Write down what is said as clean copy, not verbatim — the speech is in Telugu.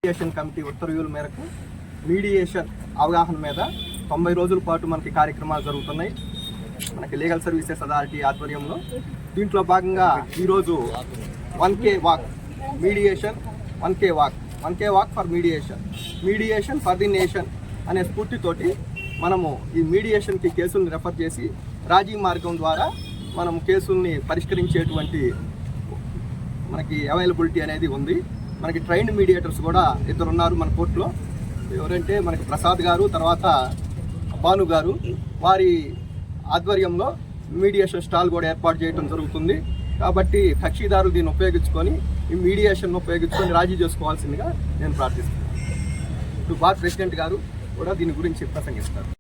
మీడియేషన్ కమిటీ ఉత్తర్వుల మేరకు మీడియేషన్ అవగాహన మీద 90 రోజుల పాటు మనకి కార్యక్రమాలు జరుగుతున్నాయి మనకి లీగల్ సర్వీసెస్ అథారిటీ ఆధ్వర్యంలో. దీంట్లో భాగంగా ఈరోజు 1K walk mediation, 1K walk for mediation for the nation అనే స్ఫూర్తితోటి మనము ఈ మీడియేషన్కి కేసుల్ని రెఫర్ చేసి రాజీ మార్గం ద్వారా మనం కేసుల్ని పరిష్కరించేటువంటి మనకి అవైలబిలిటీ అనేది ఉంది. మనకి ట్రైన్డ్ మీడియేటర్స్ కూడా 2 ఉన్నారు మన కోర్టులో. ఎవరంటే మనకి ప్రసాద్ గారు, తర్వాత భాను గారు. వారి ఆధ్వర్యంలో మీడియేషన్ స్టాల్ కూడా ఏర్పాటు చేయడం జరుగుతుంది. కాబట్టి కక్షిదారులు దీన్ని ఉపయోగించుకొని ఈ మీడియేషన్ ఉపయోగించుకొని రాజీ చేసుకోవాల్సిందిగా నేను ప్రార్థిస్తున్నాను. బార్ ప్రెసిడెంట్ గారు కూడా దీని గురించి ప్రసంగిస్తారు.